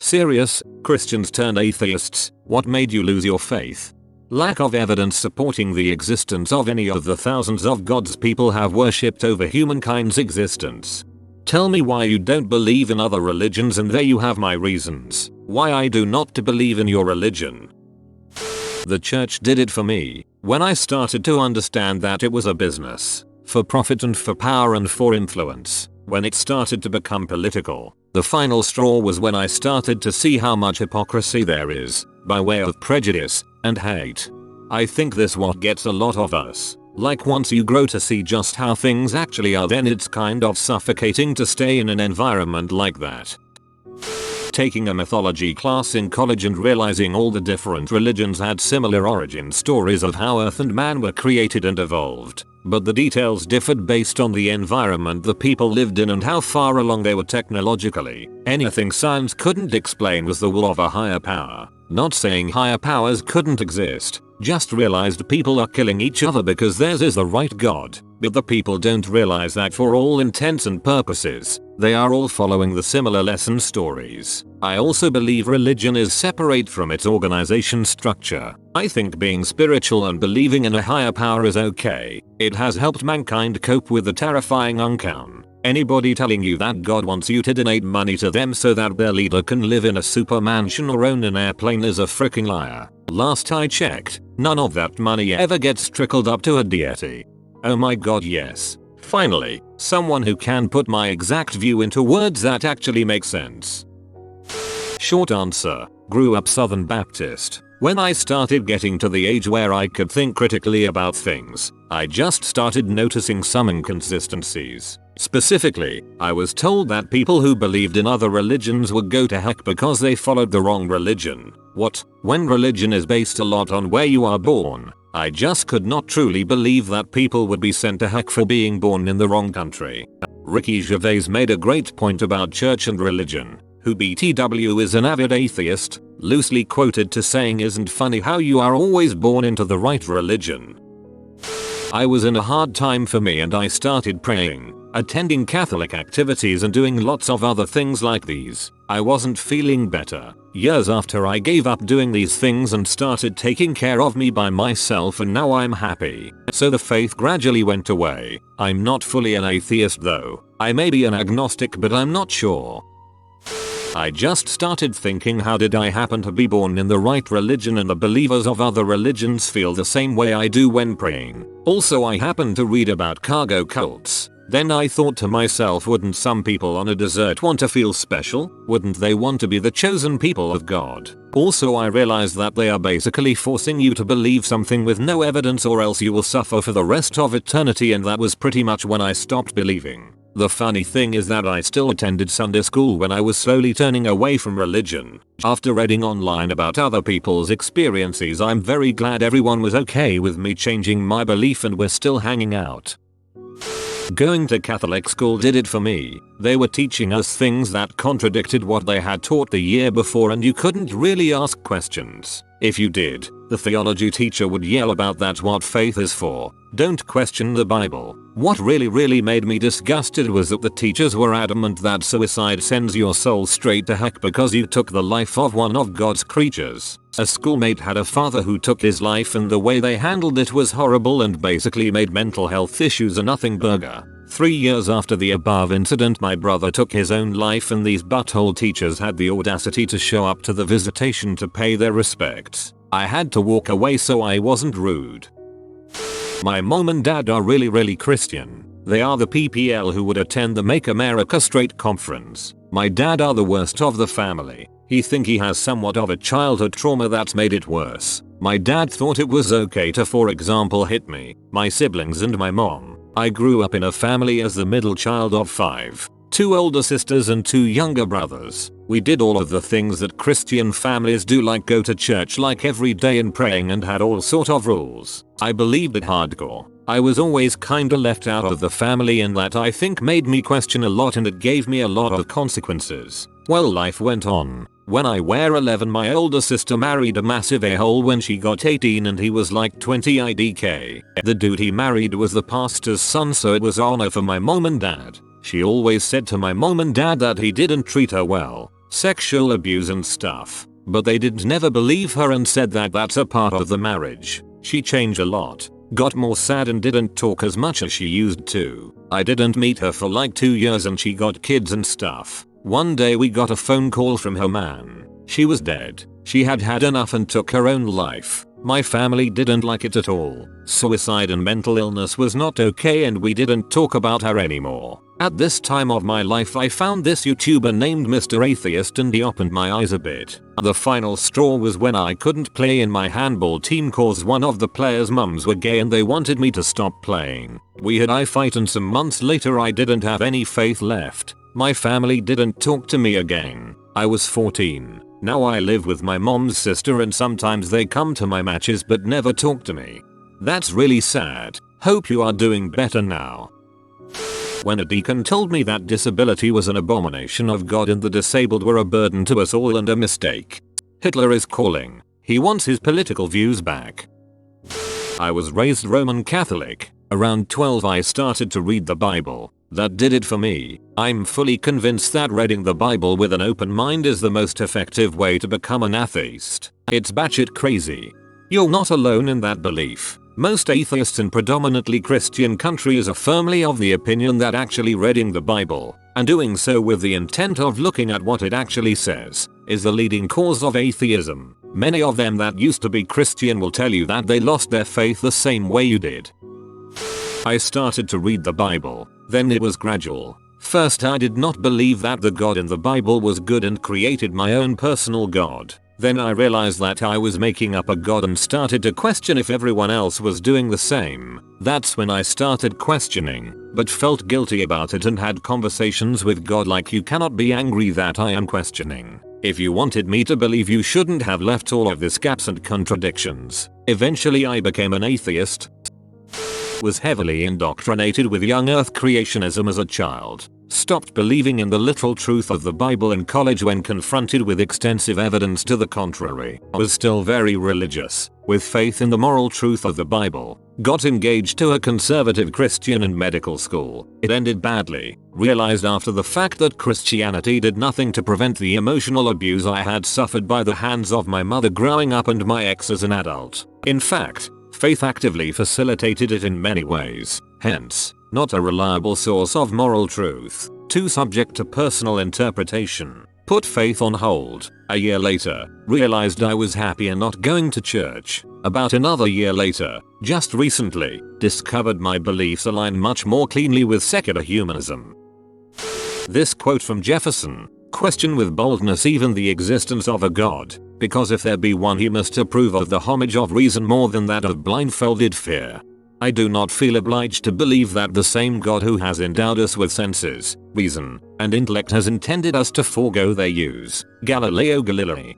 Serious, Christians turned atheists, what made you lose your faith? Lack of evidence supporting the existence of any of the thousands of gods people have worshipped over humankind's existence. Tell me why you don't believe in other religions, and there you have my reasons why I do not to believe in your religion. The church did it for me. When I started to understand that it was a business, for profit and for power and for influence, when it started to become political, the final straw was when I started to see how much hypocrisy there is, by way of prejudice and hate. I think this what gets a lot of us. Like once you grow to see just how things actually are, then it's kind of suffocating to stay in an environment like that. Taking a mythology class in college and realizing all the different religions had similar origin stories of how Earth and man were created and evolved, but the details differed based on the environment the people lived in and how far along they were technologically. Anything science couldn't explain was the will of a higher power. Not saying higher powers couldn't exist, just realized people are killing each other because theirs is the right god, but the people don't realize that for all intents and purposes, they are all following the similar lesson stories. I also believe religion is separate from its organization structure. I think being spiritual and believing in a higher power is okay. It has helped mankind cope with the terrifying unknown. Anybody telling you that God wants you to donate money to them so that their leader can live in a super mansion or own an airplane is a freaking liar. Last I checked, none of that money ever gets trickled up to a deity. Oh my god, yes. Finally, someone who can put my exact view into words that actually make sense. Short answer, grew up Southern Baptist. When I started getting to the age where I could think critically about things, I just started noticing some inconsistencies. Specifically, I was told that people who believed in other religions would go to heck because they followed the wrong religion. What? When religion is based a lot on where you are born, I just could not truly believe that people would be sent to heck for being born in the wrong country. Ricky Gervais made a great point about church and religion, who BTW is an avid atheist, loosely quoted to saying, "Isn't funny how you are always born into the right religion." I was in a hard time for me and I started praying, attending Catholic activities and doing lots of other things like these. I wasn't feeling better. Years after I gave up doing these things and started taking care of me by myself, and now I'm happy. So the faith gradually went away. I'm not fully an atheist though. I may be an agnostic, but I'm not sure. I just started thinking, how did I happen to be born in the right religion and the believers of other religions feel the same way I do when praying? Also, I happened to read about cargo cults. Then I thought to myself, wouldn't some people on a desert want to feel special? Wouldn't they want to be the chosen people of God? Also, I realized that they are basically forcing you to believe something with no evidence or else you will suffer for the rest of eternity, and that was pretty much when I stopped believing. The funny thing is that I still attended Sunday school when I was slowly turning away from religion. After reading online about other people's experiences, I'm very glad everyone was okay with me changing my belief and we're still hanging out. Going to Catholic school did it for me. They were teaching us things that contradicted what they had taught the year before, and you couldn't really ask questions. If you did, the theology teacher would yell about that's what faith is for. Don't question the Bible. What really made me disgusted was that the teachers were adamant that suicide sends your soul straight to heck because you took the life of one of God's creatures. A schoolmate had a father who took his life, and the way they handled it was horrible and basically made mental health issues a nothing burger. 3 years after the above incident, my brother took his own life, and these butthole teachers had the audacity to show up to the visitation to pay their respects. I had to walk away so I wasn't rude. My mom and dad are really Christian. They are the PPL who would attend the Make America Straight conference. My dad are the worst of the family. He think he has somewhat of a childhood trauma that's made it worse. My dad thought it was okay to, for example, hit me, my siblings and my mom. I grew up in a family as the middle child of 5. 2 older sisters and 2 younger brothers. We did all of the things that Christian families do, like go to church like every day and praying, and had all sort of rules. I believed it hardcore. I was always kinda left out of the family, and that I think made me question a lot, and it gave me a lot of consequences. Well, life went on. When I were 11, my older sister married a massive a-hole when she got 18, and he was like 20 IDK. The dude he married was the pastor's son, so it was honor for my mom and dad. She always said to my mom and dad that he didn't treat her well. sexual abuse and stuff. But they did never believe her and said that that's a part of the marriage. She changed a lot, got more sad and didn't talk as much as she used to. I didn't meet her for like 2 years and she got kids and stuff. One day we got a phone call from her man. She was dead. She had had enough and took her own life. My family didn't like it at all. Suicide and mental illness was not okay and we didn't talk about her anymore. At this time of my life I found this YouTuber named Mr. Atheist and he opened my eyes a bit. The final straw was when I couldn't play in my handball team cause one of the players' mums were gay and they wanted me to stop playing. We had a fight and some months later I didn't have any faith left. My family didn't talk to me again. I was 14. Now I live with my mom's sister and sometimes they come to my matches but never talk to me. That's really sad. Hope you are doing better now. When a deacon told me that disability was an abomination of God and the disabled were a burden to us all and a mistake. Hitler is calling. He wants his political views back. I was raised Roman Catholic. Around 12 I started to read the Bible. That did it for me. I'm fully convinced that reading the Bible with an open mind is the most effective way to become an atheist. It's batshit crazy. You're not alone in that belief. Most atheists in predominantly Christian countries are firmly of the opinion that actually reading the Bible, and doing so with the intent of looking at what it actually says, is the leading cause of atheism. Many of them that used to be Christian will tell you that they lost their faith the same way you did. I started to read the Bible, then it was gradual. First I did not believe that the God in the Bible was good and created my own personal God. Then I realized that I was making up a God and started to question if everyone else was doing the same. That's when I started questioning, but felt guilty about it and had conversations with God like you cannot be angry that I am questioning. If you wanted me to believe you shouldn't have left all of this gaps and contradictions. Eventually I became an atheist. Was heavily indoctrinated with young earth creationism as a child. Stopped believing in the literal truth of the Bible in college when confronted with extensive evidence to the contrary. Was still very religious, with faith in the moral truth of the Bible. Got engaged to a conservative Christian in medical school. It ended badly. Realized after the fact that Christianity did nothing to prevent the emotional abuse I had suffered by the hands of my mother growing up and my ex as an adult. In fact, faith actively facilitated it in many ways. Hence, not a reliable source of moral truth. Too subject to personal interpretation. Put faith on hold. A year later, realized I was happy and not going to church. About another year later, just recently, discovered my beliefs align much more cleanly with secular humanism. This quote from Jefferson: "Question with boldness even the existence of a God, because if there be one he must approve of the homage of reason more than that of blindfolded fear." I do not feel obliged to believe that the same God who has endowed us with senses, reason, and intellect has intended us to forego their use. Galileo Galilei.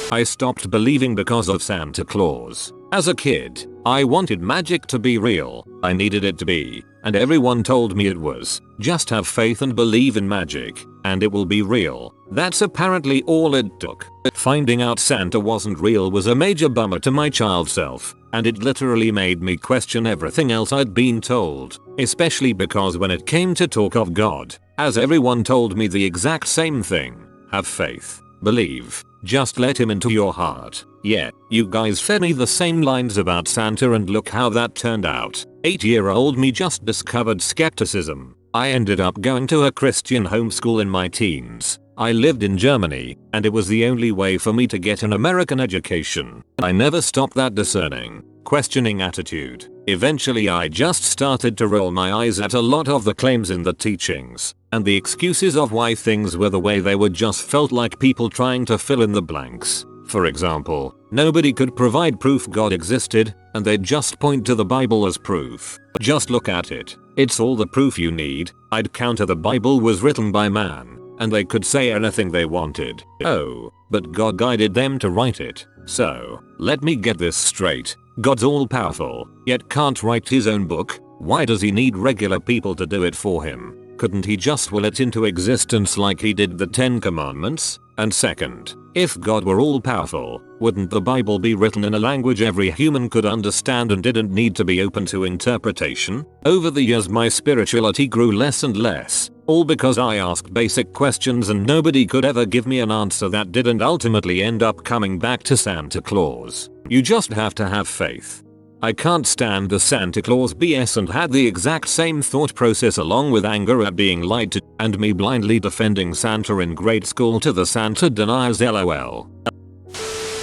I stopped believing because of Santa Claus. As a kid, I wanted magic to be real. I needed it to be, and everyone told me it was. Just have faith and believe in magic, and it will be real. That's apparently all it took. Finding out Santa wasn't real was a major bummer to my child self, and it literally made me question everything else I'd been told. Especially because when it came to talk of God, as everyone told me the exact same thing: have faith, believe, just let him into your heart. Yeah, you guys fed me the same lines about Santa and look how that turned out. 8-year-old me just discovered skepticism. I ended up going to a Christian homeschool in my teens. I lived in Germany, and it was the only way for me to get an American education. I never stopped that discerning, questioning attitude. Eventually I just started to roll my eyes at a lot of the claims in the teachings, and the excuses of why things were the way they were just felt like people trying to fill in the blanks. For example, nobody could provide proof God existed, and they'd just point to the Bible as proof. Just look at it. It's all the proof you need. I'd counter the Bible was written by man, and they could say anything they wanted. Oh, but God guided them to write it. So, let me get this straight. God's all powerful, yet can't write his own book. Why does he need regular people to do it for him? Couldn't he just will it into existence like he did the 10 Commandments? And second, if God were all powerful, wouldn't the Bible be written in a language every human could understand and didn't need to be open to interpretation? Over the years my spirituality grew less and less, All because I asked basic questions and nobody could ever give me an answer that didn't ultimately end up coming back to Santa Claus. You just have to have faith. I can't stand the Santa Claus BS and had the exact same thought process along with anger at being lied to and me blindly defending Santa in grade school to the Santa deniers lol.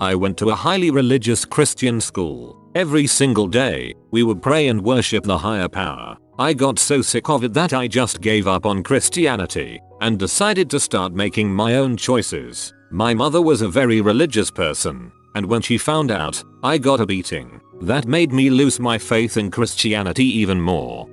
I went to a highly religious Christian school. Every single day, we would pray and worship the higher power. I got so sick of it that I just gave up on Christianity and decided to start making my own choices. My mother was a very religious person, and when she found out, I got a beating. That made me lose my faith in Christianity even more.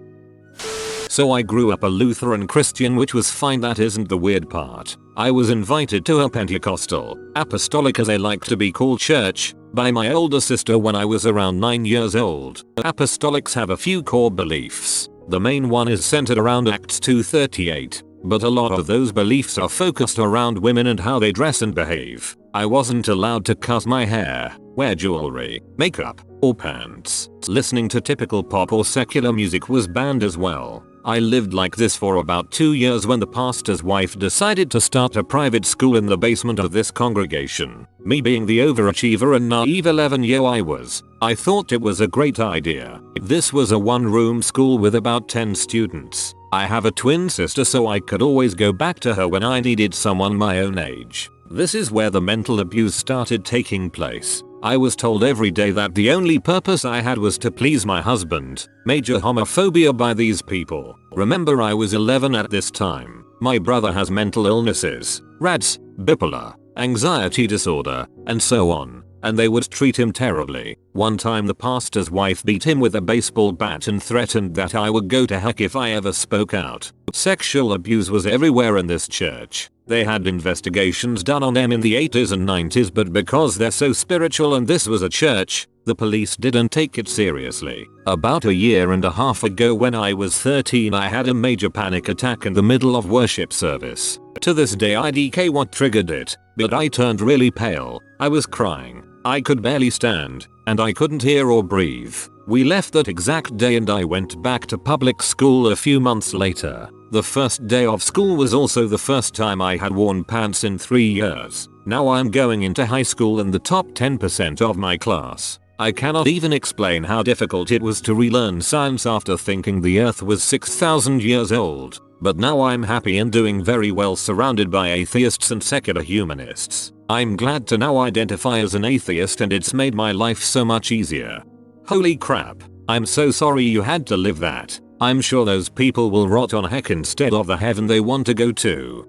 So I grew up a Lutheran Christian, which was fine. That isn't the weird part. I was invited to a Pentecostal, apostolic as they like to be called, church by my older sister when I was around 9 years old. Apostolics have a few core beliefs. The main one is centered around Acts 2:38, but a lot of those beliefs are focused around women and how they dress and behave. I wasn't allowed to cut my hair, wear jewelry, makeup, or pants. Listening to typical pop or secular music was banned as well. I lived like this for about 2 years when the pastor's wife decided to start a private school in the basement of this congregation. Me being the overachiever and naive 11-year-old I was, I thought it was a great idea. This was a one-room school with about 10 students. I have a twin sister, so I could always go back to her when I needed someone my own age. This is where the mental abuse started taking place. I was told every day that the only purpose I had was to please my husband. Major homophobia by these people. Remember, I was 11 at this time. My brother has mental illnesses, RADS, bipolar, anxiety disorder, and so on. And they would treat him terribly. One time the pastor's wife beat him with a baseball bat and threatened that I would go to heck if I ever spoke out. Sexual abuse was everywhere in this church. They had investigations done on them in the 80s and 90s, but because they're so spiritual and this was a church, the police didn't take it seriously. About a year and a half ago when I was 13, I had a major panic attack in the middle of worship service. To this day I DK what triggered it, but I turned really pale. I was crying. I could barely stand, and I couldn't hear or breathe. We left that exact day and I went back to public school a few months later. The first day of school was also the first time I had worn pants in 3 years. Now I'm going into high school in the top 10% of my class. I cannot even explain how difficult it was to relearn science after thinking the earth was 6,000 years old. But now I'm happy and doing very well surrounded by atheists and secular humanists. I'm glad to now identify as an atheist, and it's made my life so much easier. Holy crap. I'm so sorry you had to live that. I'm sure those people will rot on heck instead of the heaven they want to go to.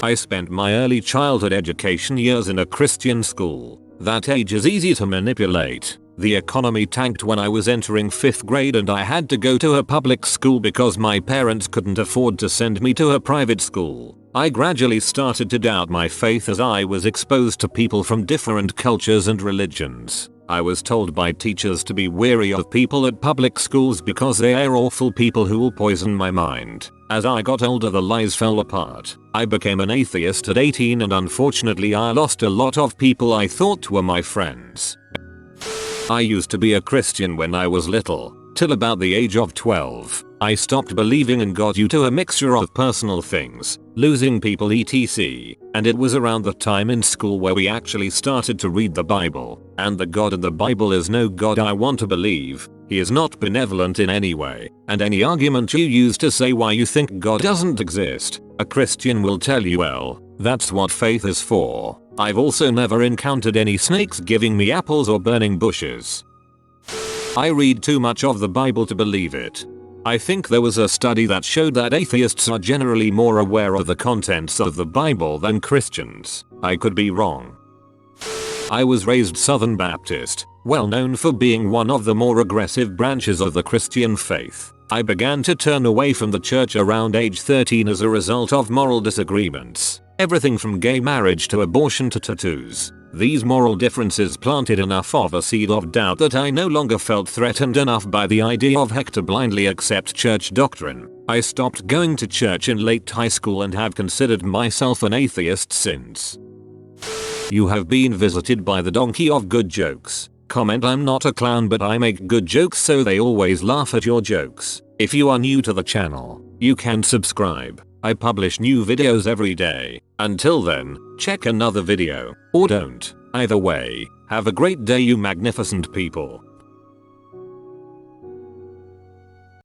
I spent my early childhood education years in a Christian school. That age is easy to manipulate. The economy tanked when I was entering 5th grade and I had to go to a public school because my parents couldn't afford to send me to a private school. I gradually started to doubt my faith as I was exposed to people from different cultures and religions. I was told by teachers to be wary of people at public schools because they are awful people who will poison my mind. As I got older, the lies fell apart. I became an atheist at 18 and unfortunately I lost a lot of people I thought were my friends. I used to be a Christian when I was little, till about the age of 12. I stopped believing in God due to a mixture of personal things, losing people etc. And it was around the time in school where we actually started to read the Bible. And the God in the Bible is no God I want to believe. He is not benevolent in any way. And any argument you use to say why you think God doesn't exist, a Christian will tell you, well, that's what faith is for. I've also never encountered any snakes giving me apples or burning bushes. I read too much of the Bible to believe it. I think there was a study that showed that atheists are generally more aware of the contents of the Bible than Christians. I could be wrong. I was raised Southern Baptist, well known for being one of the more aggressive branches of the Christian faith. I began to turn away from the church around age 13 as a result of moral disagreements. Everything from gay marriage to abortion to tattoos. These moral differences planted enough of a seed of doubt that I no longer felt threatened enough by the idea of heck to blindly accept church doctrine. I stopped going to church in late high school and have considered myself an atheist since. You have been visited by the donkey of good jokes. Comment: I'm not a clown but I make good jokes so they always laugh at your jokes. If you are new to the channel, you can subscribe. I publish new videos every day. Until then, check another video, or don't. Either way, have a great day you magnificent people.